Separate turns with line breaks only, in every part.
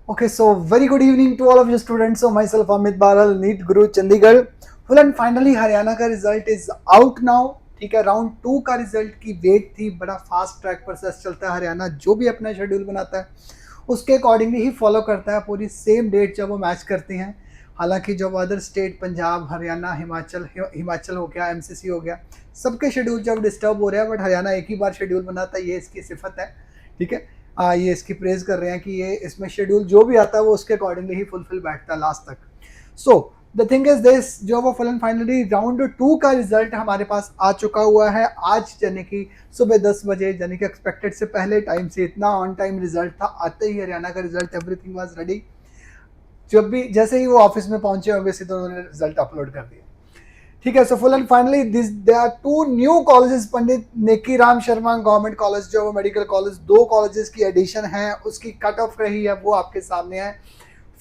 Okay, so very good evening to all of you students. So myself Amit Baral, NEET Guru Chandigarh. Full and finally Haryana का result is out now. ठीक है, round 2 का result की wait थी. बड़ा fast track process चलता है हरियाणा. जो भी अपना शेड्यूल बनाता है उसके अकॉर्डिंगली ही फॉलो करता है. पूरी सेम डेट जब वो मैच करते हैं. हालांकि जब अदर स्टेट पंजाब हरियाणा हिमाचल हो गया, एमसीसी हो गया, सबके शेड्यूल जब डिस्टर्ब हो रहे हैं, बट हरियाणा एक ही बार शेड्यूल बनाता है. ये इसकी सिफत है. ठीक है, ये इसकी प्रेज कर रहे हैं कि ये इसमें शेड्यूल जो भी आता है वो उसके अकॉर्डिंगली ही फुलफिल बैठता है लास्ट तक. So the thing is this, जो वो फुल एंड फाइनली राउंड 2 का रिजल्ट हमारे पास आ चुका हुआ है आज, यानी कि सुबह 10 बजे, यानी कि एक्सपेक्टेड से पहले टाइम से. इतना ऑन टाइम रिजल्ट था. आते ही हरियाणा का रिजल्ट, एवरीथिंग वाज रेडी. जब भी जैसे ही वो ऑफिस में पहुंचे होंगे सीधे उन्होंने रिजल्ट अपलोड कर दिया. ठीक है, so full and finally this they are 2 new colleges. Pandit Neki Ram Sharma government college, जो मेडिकल कॉलेज, 2 कॉलेजेस की एडिशन है. उसकी कट ऑफ रही है, वो आपके सामने है.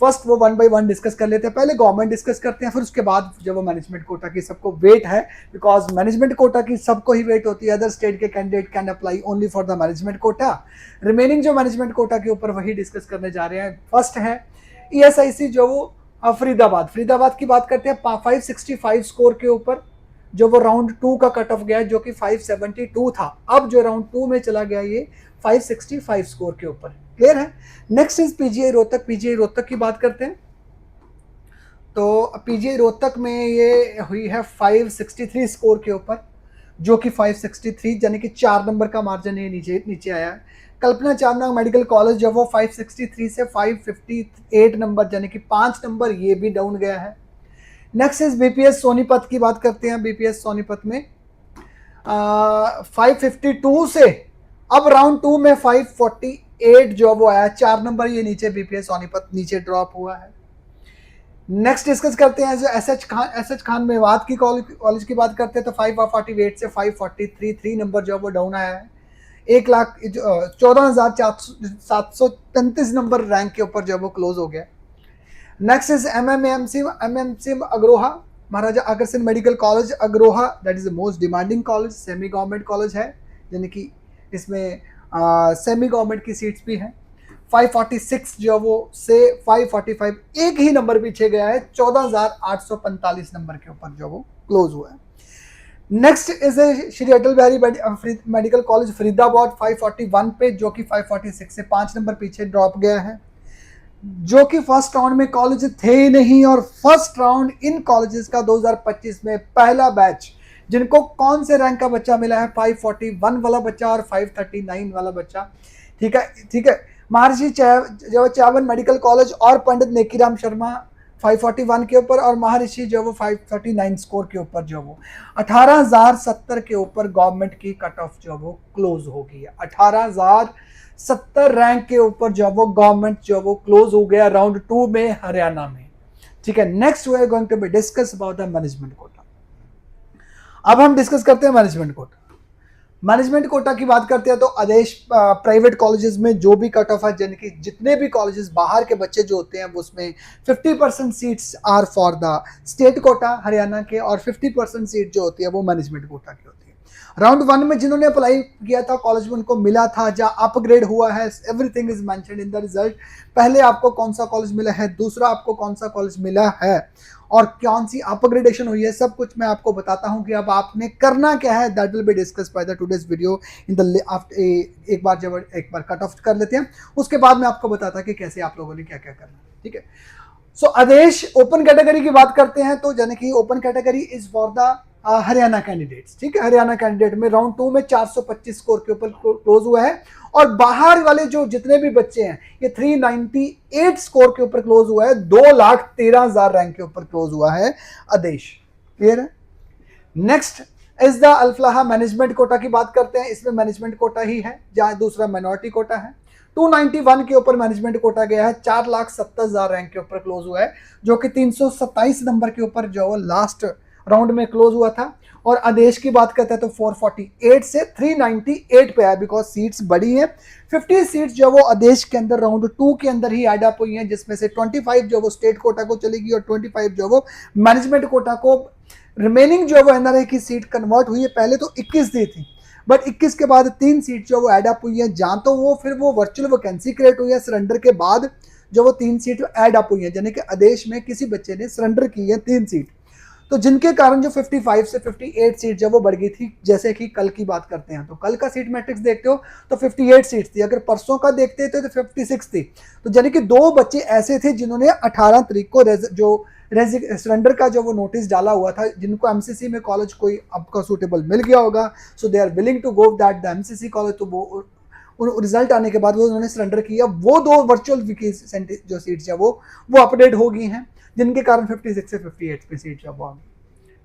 फर्स्ट वो 1 बाय 1 डिस्कस कर लेते हैं. पहले गवर्नमेंट डिस्कस करते हैं, फिर उसके बाद जब वो मैनेजमेंट कोटा की सबको वेट है, बिकॉज मैनेजमेंट कोटा की सबको ही वेट होती है. अदर स्टेट के candidate can apply only for the management Kota. Remaining जो मैनेजमेंट कोटा के ऊपर वही डिस्कस करने जा रहे हैं. फर्स्ट है ESIC, जो वो फरीदाबाद की बात करते हैं. 565 स्कोर के ऊपर जो वो राउंड 2 का कट ऑफ गया है, जो कि 572 था. अब जो राउंड 2 में चला गया ये 565 स्कोर के ऊपर. क्लियर है. नेक्स्ट इज PGI रोहतक की बात करते हैं. तो PGI रोहतक में ये हुई है 563 स्कोर के ऊपर, जो कि 563 यानी कि 4 नंबर का मार्जिन है, नीचे आया है. कल्पना चावला मेडिकल कॉलेज, जब वो 563 से 558 नंबर, यानी कि 5 नंबर ये भी डाउन गया है. नेक्स्ट इज BPS सोनीपत की बात करते हैं. BPS सोनीपत में 552 से अब राउंड 2 में 548 जो वो आया, 4 नंबर ये नीचे BPS सोनीपत नीचे ड्रॉप हुआ है. नेक्स्ट डिस्कस करते हैं जो एस एच खान मेवात की कॉलेज की बात करते हैं. तो 548 से 543 3 नंबर जो वो डाउन आया है. 1,14,735 नंबर रैंक के ऊपर जब वो क्लोज हो गया. Next is MMC Agroha, Maharaja Agrasen medical college Agroha. That is the most demanding college. Semi government college है, यानी कि इसमें सेमी गवर्नमेंट की सीट्स भी हैं. 546 जो वो से 545 एक ही नंबर पीछे गया है. 14,845 नंबर के ऊपर जो वो क्लोज हुआ है. Next is Shri Atal Bihari medical college Faridabad 541 पे, जो कि 546 से 5 नंबर पीछे ड्रॉप गया है. जो कि फर्स्ट राउंड में कॉलेज थे ही नहीं, और फर्स्ट राउंड इन कॉलेजेस का 2025 में पहला बैच, जिनको कौन से रैंक का बच्चा मिला है, 541 वाला बच्चा और 539 वाला बच्चा. ठीक है. महर्षि च्यावन मेडिकल कॉलेज और पंडित नेकीराम शर्मा 541 के ऊपर, और महर्षि जो वो 539 स्कोर के ऊपर जो वो 18,070 के ऊपर गवर्नमेंट की कट ऑफ जो वो क्लोज हो गई है. 18,070 रैंक के ऊपर जो वो गवर्नमेंट जो वो क्लोज हो गया राउंड 2 में हरियाणा में. ठीक है. Next we are going to be discuss about the management quota. अब हम डिस्कस करते हैं मैनेजमेंट कोटा. मैनेजमेंट कोटा की बात करते हैं तो आदेश प्राइवेट कॉलेजेस में जो भी कट ऑफ है, यानी कि जितने भी कॉलेजेस बाहर के बच्चे जो होते हैं, उसमें 50% seats are for the state quota Haryana के, और 50% सीट जो होती है वो मैनेजमेंट कोटा की होती है. राउंड 1 में जिन्होंने अप्लाई किया था कॉलेज में उनको मिला था, जहाँ अपग्रेड हुआ है. Everything is mentioned in the result. पहले आपको कौन सा कॉलेज मिला है, दूसरा आपको कौन सा कॉलेज मिला है, और कौन सी अपग्रेडेशन हुई है, सब कुछ मैं आपको बताता हूं कि अब आपने करना क्या है. That will be discuss by the today's video in the after. एक बार कट ऑफ कर लेते हैं, उसके बाद मैं आपको बताता कि कैसे आप लोगों ने क्या क्या करना. ठीक है. सो आदेश ओपन कैटेगरी की बात करते हैं, तो यानी कि open category is for the Haryana candidates. ठीक है. हरियाणा कैंडिडेट में राउंड 2 में 425 स्कोर के ऊपर क्लोज हुआ है, और बाहर वाले जो जितने भी बच्चे हैं ये 398 स्कोर के ऊपर क्लोज हुआ है. 2,13,000 रैंक के ऊपर क्लोज हुआ है आदेश. क्लियर है. Next is the Alfalah management quota की बात करते हैं. इसमें मैनेजमेंट कोटा ही है, जहां दूसरा माइनॉरिटी कोटा है. 291 के ऊपर मैनेजमेंट कोटा गया है. 4,70,000 रैंक के ऊपर क्लोज हुआ है, जो कि 327 नंबर के ऊपर जो लास्ट राउंड में क्लोज हुआ था. और आदेश की बात करते हैं तो 448 से 398 पे है, बिकॉज सीट्स बड़ी हैं. 50 सीट्स जो वो आदेश के अंदर राउंड 2 के अंदर ही एड अप हुई हैं, जिसमें से 25 जो वो स्टेट कोटा को चलेगी और 25 जो वो मैनेजमेंट कोटा को. रिमेनिंग जो वो NRI की सीट कन्वर्ट हुई है. पहले तो 21 दी थी, बट 21 के बाद 3 सीट जो वो एड अप हुई है, जहां तो वो फिर वो वर्चुअल वैकेंसी क्रिएट हुई है सरेंडर के बाद. जो वो 3 सीट ऐड अप हुई हैं, यानी कि आदेश में किसी बच्चे ने सरेंडर की है 3 सीट, तो जिनके कारण जो 55 से 58 सीट जब वो बढ़ गई थी। जैसे कि कल की बात करते हैं तो कल का सीट मैट्रिक्स देखते हो तो 58 सीट थी, अगर परसों का देखते थे तो 56 थी। तो यानी कि 2 बच्चे ऐसे थे जिन्होंने 18 तारीख को जो सरेंडर का जो वो नोटिस डाला हुआ था, जिनको एमसीसी में कॉलेज कोई आपका सूटेबल मिल गया होगा, so they are willing to go that the MCC college. तो वो रिजल्ट आने के बाद वो उन्होंने सरेंडर किया। वो 2 वर्चुअल जो सीट्स है वो अपडेट हो गई हैं, जिनके कारण 56 से 58 पे सीट जब आ गई।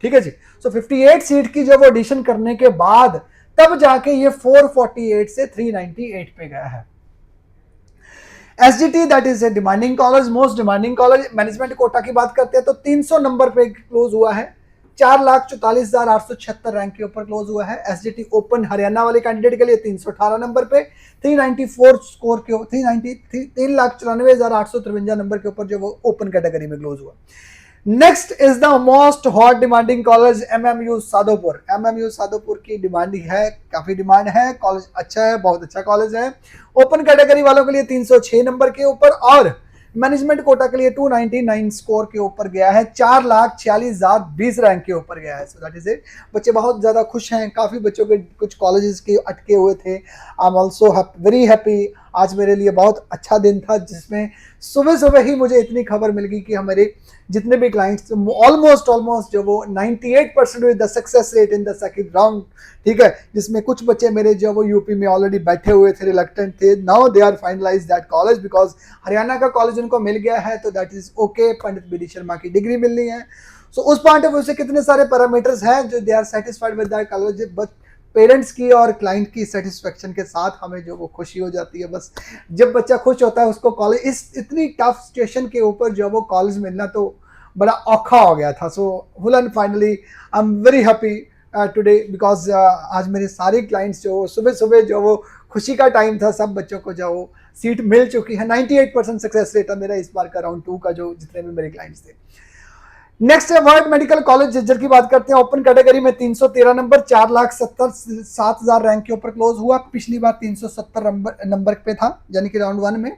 ठीक है जी। सो 58 सीट की जब एडिशन करने के बाद तब जाके ये 448 से 398 पे गया है। SGT that is a demanding college, most demanding college, management quota की बात करते हैं तो 300 नंबर पे क्लोज हुआ है, 4,44,876 रैंक के ऊपर क्लोज हुआ है। एसजीटी ओपन हरियाणा वाले कैंडिडेट के लिए 318 नंबर पे 394 स्कोर के 3,94,853 नंबर के ऊपर जो वो ओपन कैटेगरी में क्लोज हुआ। Next is the most hot demanding college MMU Sadopur. MMU Sadopur की डिमांडिंग है, काफी डिमांड है, कॉलेज अच्छा है, बहुत अच्छा कॉलेज है। ओपन कैटेगरी वालों के लिए 306 नंबर के ऊपर और मैनेजमेंट कोटा के लिए 299 स्कोर के ऊपर गया है, 4,46,020 रैंक के ऊपर गया है। So that is it. बच्चे बहुत ज्यादा खुश हैं, काफी बच्चों के कुछ कॉलेजेस के अटके हुए थे। I am also very happy. आज मेरे लिए बहुत अच्छा दिन था जिसमें सुबह सुबह ही मुझे इतनी खबर मिल गई कि हमारे जितने भी क्लाइंट्स ऑलमोस्ट जो वो 98% with the success rate in the second round, ठीक है, जिसमें कुछ बच्चे मेरे जो वो यूपी में ऑलरेडी बैठे हुए थे, रिलक्टेंट थे, now they are finalize that college because Haryana का कॉलेज उनको मिल गया है, तो that is okay. Pandit BD Sharma की डिग्री मिलनी है। सो उस पॉइंट ऑफ व्यू से कितने सारे पैरामीटर्स हैं जो they are satisfied with that college, but parents की और क्लाइंट की सेटिस्फेक्शन के साथ हमें जो वो खुशी हो जाती है। बस जब बच्चा खुश होता है उसको कॉलेज, इस इतनी टफ सिचुएशन के ऊपर जो वो कॉलेज मिलना तो बड़ा औखा हो गया था। So full finally I am very happy today because आज मेरे सारे क्लाइंट्स जो सुबह सुबह जो वो खुशी का टाइम था, सब बच्चों को जो वो सीट मिल चुकी है। 98% सक्सेस रेट है मेरा इस बार का राउंड 2 का, जो जितने भी मेरे क्लाइंट्स थे। नेक्स्ट है वर्ल्ड मेडिकल कॉलेज झज्जर की बात करते हैं। ओपन कैटेगरी में 313 नंबर, 4,77,000 रैंक के ऊपर क्लोज हुआ। पिछली बार 370 नंबर पे था, यानी कि राउंड 1 में।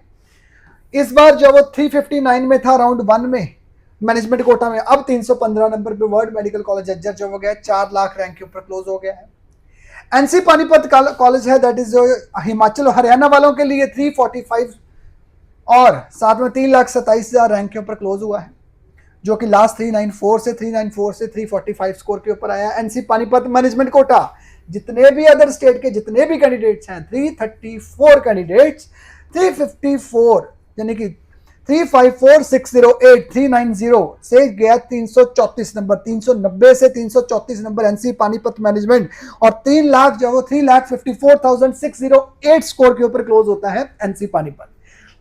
इस बार जो वो 359 में था राउंड 1 में मैनेजमेंट कोटा में, अब 315 नंबर पे वर्ल्ड मेडिकल कॉलेज झज्जर जो हो गया 4 लाख रैंक के ऊपर क्लोज हो गया है। एनसी पानीपत कॉलेज है, दैट इज जो हिमाचल और हरियाणा वालों के लिए 345 और साथ में 3,27,000 रैंक के ऊपर क्लोज हुआ है, जो कि लास्ट 394 से 345 स्कोर के ऊपर आया। एनसी पानीपत मैनेजमेंट कोटा जितने भी अदर स्टेट के जितने भी कैंडिडेट्स हैं, 334 कैंडिडेट्स, 354 यानी कि 354,608 390 से गया 334 नंबर, 390 से 334 नंबर एनसी पानीपत मैनेजमेंट, और 3 लाख जो वो 3,54,608 स्कोर के ऊपर क्लोज होता है एनसी पानीपत।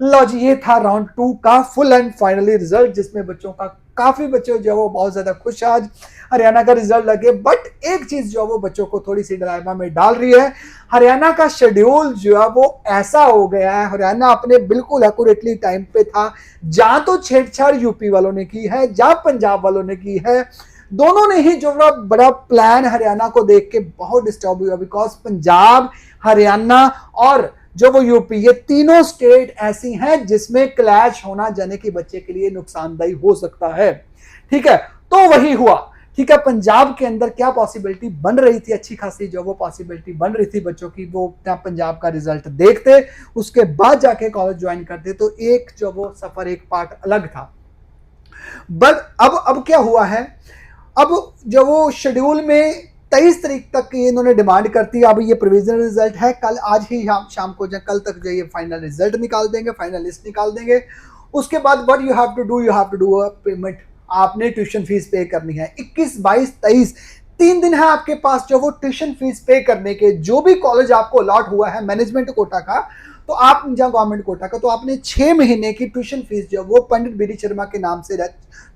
लो जी, ये था राउंड 2 का फुल एंड फाइनली रिजल्ट, जिसमें बच्चों का काफी बच्चे जो वो बहुत ज्यादा खुश आज हरियाणा का रिजल्ट लगे। बट एक चीज जो वो बच्चों को थोड़ी सी डायलेमा में डाल रही है, हरियाणा का शेड्यूल जो है वो ऐसा हो गया है, हरियाणा अपने बिल्कुल एक्यूरेटली टाइम पे था। जहां तो छेड़छाड़ यूपी वालों ने की है, जहां पंजाब वालों ने की है, दोनों ने ही जो बड़ा प्लान हरियाणा को देख के बहुत डिस्टर्ब हुआ, बिकॉज पंजाब, हरियाणा और जो वो यूपी, ये तीनों स्टेट ऐसी हैं जिसमें क्लैश होना जाने कि बच्चे के लिए नुकसानदायी हो सकता है। ठीक है, तो वही हुआ। ठीक है, पंजाब के अंदर क्या पॉसिबिलिटी बन रही थी, अच्छी खासी जो वो पॉसिबिलिटी बन रही थी बच्चों की, वो पंजाब का रिजल्ट देखते, उसके बाद जाके कॉलेज ज्वाइन करते, तो एक जो वो सफर, एक पार्ट अलग था। बट अब क्या हुआ है, अब जो वो शेड्यूल में 23 तारीख तक इन्होंने डिमांड करती है। अब ये प्रोविजनल रिजल्ट है, कल आज ही शाम को कल तक जो ये फाइनल रिजल्ट निकाल देंगे, फाइनल लिस्ट निकाल देंगे। उसके बाद what you have to do a payment, आपने ट्यूशन फीस पे करनी है। 21, 22, 23 3 दिन है आपके पास जो वो ट्यूशन फीस पे करने के। जो भी कॉलेज आपको अलॉट हुआ है मैनेजमेंट कोटा का, तो आप जहाँ गवर्नमेंट कोटा का, तो आपने 6 महीने की ट्यूशन फीस जो वो पंडित बीडी शर्मा के नाम से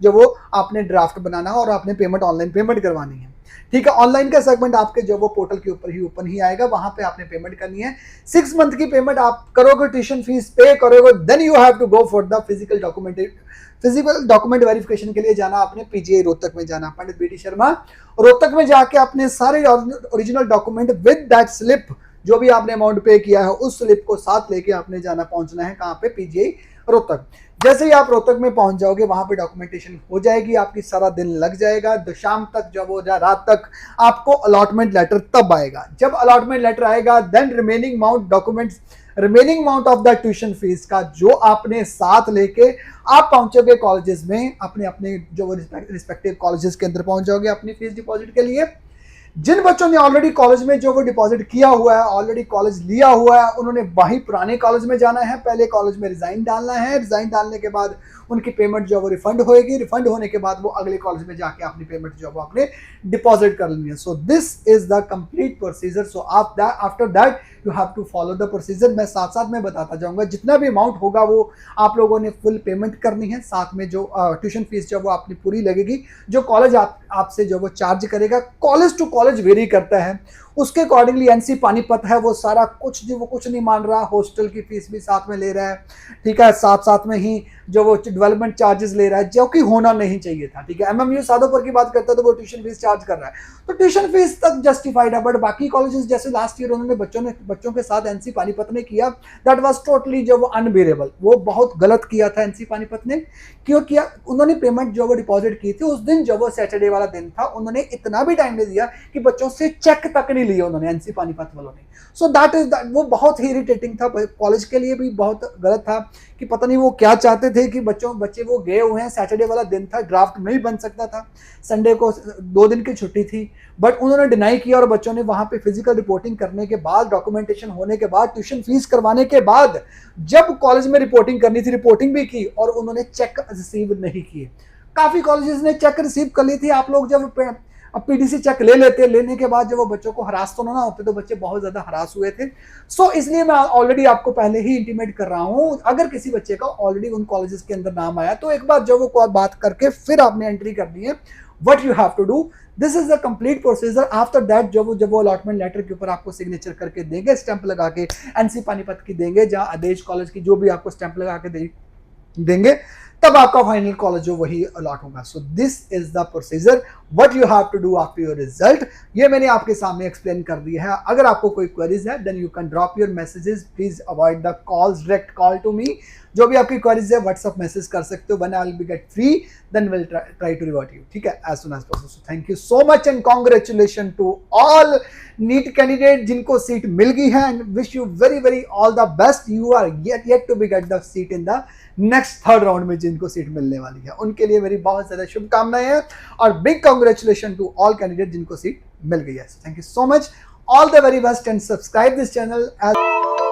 जो वो आपने ड्राफ्ट बनाना और आपने पेमेंट ऑनलाइन पेमेंट करवानी है। ठीक है, ऑनलाइन का सेगमेंट आपके जो वो पोर्टल के ऊपर ही ओपन ही आएगा, वहां पे आपने पेमेंट करनी है। 6 मंथ की पेमेंट आप करोगे, ट्यूशन फीस पे करोगे, then you have to go for the physical document verification के लिए जाना आपने पीजीआई रोहतक में जाना, पंडित बीडी शर्मा रोहतक में जाके अपने सारे original document with that slip जो भी आपने अमाउंट पे किया है उस स्लिप को साथ लेके आपने जाना पहुंचना है कहाँ पे, पीजीआई रोहतक। जैसे ही आप रोहतक में पहुंच जाओगे वहां पे डॉक्यूमेंटेशन हो जाएगी आपकी, सारा दिन लग जाएगा, शाम तक जब हो जाए रात तक आपको अलॉटमेंट लेटर तब आएगा। जब अलॉटमेंट लेटर आएगा then remaining amount documents, remaining amount of the tuition fees का जो आपने साथ लेके आप पहुंचोगे कॉलेजेस में, अपने अपने जो रिस्पेक्टिव कॉलेजेस के अंदर पहुंच जाओगे अपनी फीस डिपॉजिट के लिए। जिन बच्चों ने ऑलरेडी कॉलेज में जो वो डिपॉजिट किया हुआ है, ऑलरेडी कॉलेज लिया हुआ है, उन्होंने वहीं पुराने कॉलेज में जाना है, पहले कॉलेज में रिजाइन डालना है, रिजाइन डालने के बाद उनकी पेमेंट जो वो रिफंड होएगी, रिफंड होने के बाद वो अगले कॉलेज में जाके अपनी पेमेंट जो वो आपने डिपॉजिट कर लेनी है। So this is the complete procedure. So after that you have to follow the procedure. मैं साथ साथ में बताता जाऊंगा, जितना भी अमाउंट होगा वो आप लोगों ने फुल पेमेंट करनी है, साथ में जो ट्यूशन फीस जो वो अपनी पूरी लगेगी, जो कॉलेज आपसे जो वो चार्ज करेगा, कॉलेज टू कॉलेज वेरी करता है, उसके अकॉर्डिंगली एनसी पानीपत है वो सारा कुछ जो वो कुछ नहीं मान रहा, हॉस्टल की फीस भी साथ में ले रहा है, ठीक है, साथ साथ में ही जो वो डेवलपमेंट चार्जेस ले रहा है, जो कि होना नहीं चाहिए था, ठीक है। एमएमयू सादोपुर की बात करता है तो वो ट्यूशन फीस चार्ज कर रहा है, तो ट्यूशन फीस तक जस्टिफाइड है। बट बाकी कॉलेजेस जैसे लास्ट ईयर उन्होंने बच्चों के साथ एनसी पानीपत ने किया, दैट वाज टोटली जो वो अनबेरेबल, वो बहुत गलत किया था एनसी पानीपत ने। क्यों किया? उन्होंने पेमेंट जो वो डिपॉजिट की थी उस दिन जब वो सैटरडे वाला दिन था, उन्होंने इतना भी टाइम नहीं दिया कि बच्चों से चेक तक नहीं लिया उन्होंने, एनसी पानीपत वालों ने। सो दैट इज वो बहुत ही इरिटेटिंग था, कॉलेज के लिए भी बहुत गलत था कि पता नहीं वो क्या चाहते थे कि बच्चे वो गए हुए हैं, सैटरडे वाला दिन था, ड्राफ्ट नहीं बन सकता था, संडे को 2 दिन की छुट्टी थी, बट उन्होंने डिनाई किया और बच्चों ने वहां पे फिजिकल रिपोर्टिंग करने के बाद, डॉक्यूमेंटेशन होने के बाद, ट्यूशन फीस करवाने के बाद, जब कॉलेज में रिपोर्टिंग करनी थी रिपोर्टिंग भी की और उन्होंने चेक रिसीव नहीं किए। काफी कॉलेजेस ने चेक रिसीव कर ली थी। आप लोग जब अब पीडीसी चेक ले लेते, लेने के बाद जब वो बच्चों को हरास तो ना होते, तो बच्चे बहुत ज्यादा हरास हुए थे। सो इसलिए मैं ऑलरेडी आपको पहले ही इंटीमेट कर रहा हूं, अगर किसी बच्चे का ऑलरेडी उन कॉलेजेस के अंदर नाम आया तो एक बार जब वो बात करके फिर आपने एंट्री करनी है। What you have to do, this is the complete procedure. After that जब वो अलॉटमेंट लेटर के ऊपर आपको सिग्नेचर करके देंगे, स्टैंप लगा के, एनसी पानीपत की देंगे, जहां आदेश कॉलेज की जो भी आपको स्टैंप लगा के देंगे, तब आपका फाइनल कॉलेज जो वही अलॉट होगा। So this is the procedure, what you have to do after your result. ये मैंने आपके सामने एक्सप्लेन कर दिया है। अगर आपको कोई क्वेरीज है then you can drop your messages, please avoid the calls, direct call to me. जो भी आपकी क्वेरीज है व्हाट्सएप मैसेज कर सकते हो, when I will be get free then will try to revert you, ठीक है, as soon as possible. So thank you so much and congratulation to all NEET candidate जिनको सीट मिल गई है, and wish you very very all the best. You are yet to be get the seat in the next third round में, जिनको seat मिलने वाली है उनके लिए मेरी बहुत ज्यादा शुभकामनाएं हैं, और big congratulation to all candidate जिनको सीट मिल गई है। Thank you so much, all the very best and subscribe this channel as